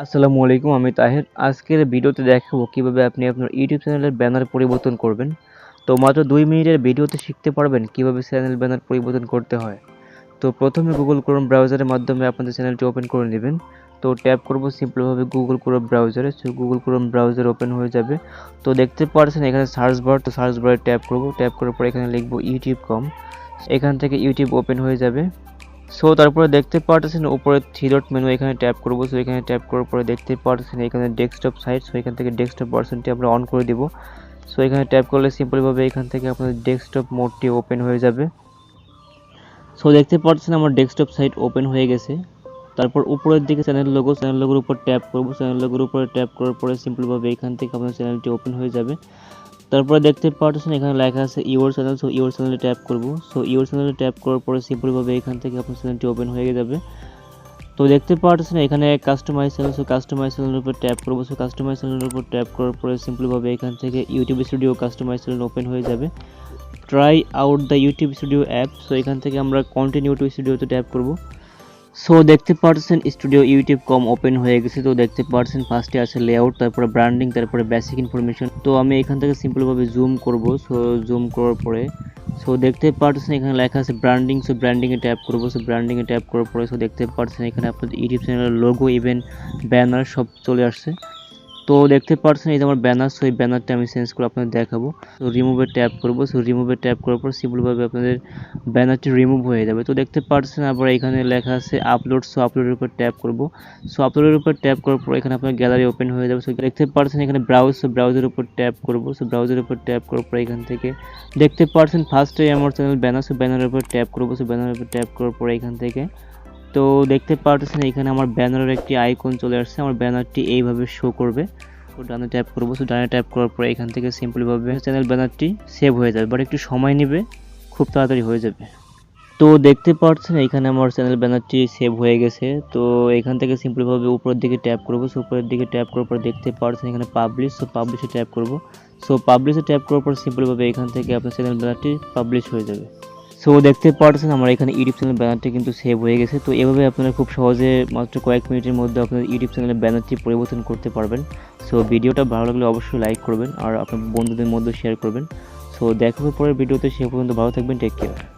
আসসালামু আলাইকুম, আমি তাহের। আজকের ভিডিওতে দেখাবো কিভাবে আপনি আপনার ইউটিউব চ্যানেলের ব্যানার পরিবর্তন করবেন। তো মাত্র 2 মিনিটের ভিডিওতে শিখতে পারবেন কিভাবে চ্যানেল ব্যানার পরিবর্তন করতে হয়। তো প্রথমে গুগল ক্রোম ব্রাউজারের মাধ্যমে আপনাদের চ্যানেলটি ওপেন করে নেবেন। তো ট্যাপ করব সিম্পলভাবে গুগল ক্রোম ব্রাউজারে। So Google Chrome browser open হয়ে যাবে। তো দেখতে পাচ্ছেন এখানে সার্চ বার, তো সার্চ বারে ট্যাপ করব। ট্যাপ করার পর এখানে লিখব ইউটিউব.com। এখান থেকে ইউটিউব ওপেন হয়ে যাবে। সো তারপরে দেখতে পারতেছেন উপরে থ্রি ডট মেনু, এখানে ট্যাপ করব। সো এখানে ট্যাপ করার পরে দেখতে পারতেছেন এখানে ডেস্কটপ সাইট। সো এখান থেকে ডেস্কটপ ভার্সনটি আমরা অন করে দিব। সো এখানে ট্যাপ করলে সিম্পলভাবে এখান থেকে আপনাদের ডেস্কটপ মোডটি ওপেন হয়ে যাবে। সো দেখতে পাচ্ছেন আমার ডেস্কটপ সাইট ওপেন হয়ে গেছে। তারপর উপরের দিকে চ্যানেল লোগোর উপর ট্যাপ করব। চ্যানেল লোগোর উপরে ট্যাপ করার পরে সিম্পলভাবে এখান থেকে আপনার চ্যানেলটি ওপেন হয়ে যাবে। তারপরে দেখতে পাচ্ছেন এখানে লেখা আছে ইউর চ্যানেল। সো ইউর চ্যানেলে ট্যাপ করব। সো ইউর চ্যানেলে ট্যাপ করার পরে সিম্পলভাবে এখান থেকে আপনার চ্যানেলটি ওপেন হয়ে যাবে। তো দেখতে পাচ্ছেন এখানে কাস্টমাইজ চ্যানেল। সো কাস্টমাইজ চ্যানেলের উপর ট্যাপ করব। সো কাস্টমাইজ চ্যানেলের উপর ট্যাপ করার পরে সিম্পলভাবে এখান থেকে YouTube studio customise channel open হয়ে যাবে। Try out the YouTube studio app. So এখান থেকে আমরা কন্টিনিউ টু স্টুডিওতে ট্যাপ করব। সো দেখতে পাচ্ছেন স্টুডিও ইউটিউব.com ওপেন হয়ে গেছে। তো দেখতে পাচ্ছেন ফার্স্টে আছে লেআউট, তারপরে ব্র্যান্ডিং, তারপরে বেসিক ইনফরমেশন। তো আমি এখান থেকে সিম্পলভাবে জুম করব। সো জুম করার পরে সো দেখতে পাচ্ছেন এখানে লেখা আছে ব্র্যান্ডিং। সো ব্র্যান্ডিংয়ে ট্যাপ করব। সো ব্র্যান্ডিংয়ে ট্যাপ করার পরে সো দেখতে পাচ্ছেন এখানে আপনাদের ইউটিউব চ্যানেলের লোগো, ইভেন ব্যানার সব চলে আসছে। তো দেখতে পাচ্ছেন এই যে আমার ব্যানার। সো এই ব্যানারটা আমি চেঞ্জ করে আপনাদের দেখাবো। তো রিমুভে ট্যাপ করব। সো রিমুভে ট্যাপ করার পর সিম্পলভাবে আপনাদের ব্যানারটি রিমুভ হয়ে যাবে। তো দেখতে পাচ্ছেন আবার এখানে লেখা আছে আপলোড। সো আপলোডের উপর ট্যাপ করব। সো আপলোডের উপর ট্যাপ করার পর এখানে আপনার গ্যালারি ওপেন হয়ে যাবে। সো দেখতে পাচ্ছেন এখানে ব্রাউজ। সো ব্রাউজের উপর ট্যাপ করব। সো ব্রাউজের উপর ট্যাপ করার পর এখান থেকে দেখতে পাচ্ছেন ফার্স্টে আমার চ্যানেল ব্যানার। সো ব্যানারের উপর ট্যাপ করব। সো ব্যানারের উপর ট্যাপ করার পর এখান থেকে তো দেখতে পাচ্ছেন এখানে আমার ব্যানারের একটি আইকন চলে আসছে। আমার ব্যানারটি এইভাবে শো করবে। তো ডানে ট্যাপ করব। সো ডানে ট্যাপ করার পরে এখান থেকে সিম্পলভাবে চ্যানেল ব্যানারটি সেভ হয়ে যাবে, বাট একটু সময় নেবে, খুব তাড়াতাড়ি হয়ে যাবে। তো দেখতে পাচ্ছেন এখানে আমার চ্যানেল ব্যানারটি সেভ হয়ে গেছে। তো এখান থেকে সিম্পলভাবে উপরের দিকে ট্যাপ করব। সো উপরের দিকে ট্যাপ করার পর দেখতে পাচ্ছেন এখানে পাবলিশ। সো পাবলিশে ট্যাপ করব। সো পাবলিশে ট্যাপ করার পর সিম্পলভাবে এখান থেকে আপনার চ্যানেল ব্যানারটি পাবলিশ হয়ে যাবে। সো দেখতে পাচ্ছেন আমার এখানে ইউটিউব চ্যানেল ব্যানারটি কিন্তু সেভ হয়ে গেছে। তো এভাবে আপনারা খুব সহজে মাত্র কয়েক মিনিটের মধ্যে আপনার ইউটিউব চ্যানেলের ব্যানারটি পরিবর্তন করতে পারবেন। সো ভিডিওটা ভালো লাগলে অবশ্যই লাইক করবেন আর আপনার বন্ধুদের মধ্যে শেয়ার করবেন। সো দেখা হবে পরের ভিডিওতে। সে পর্যন্ত ভালো থাকবেন। Take care.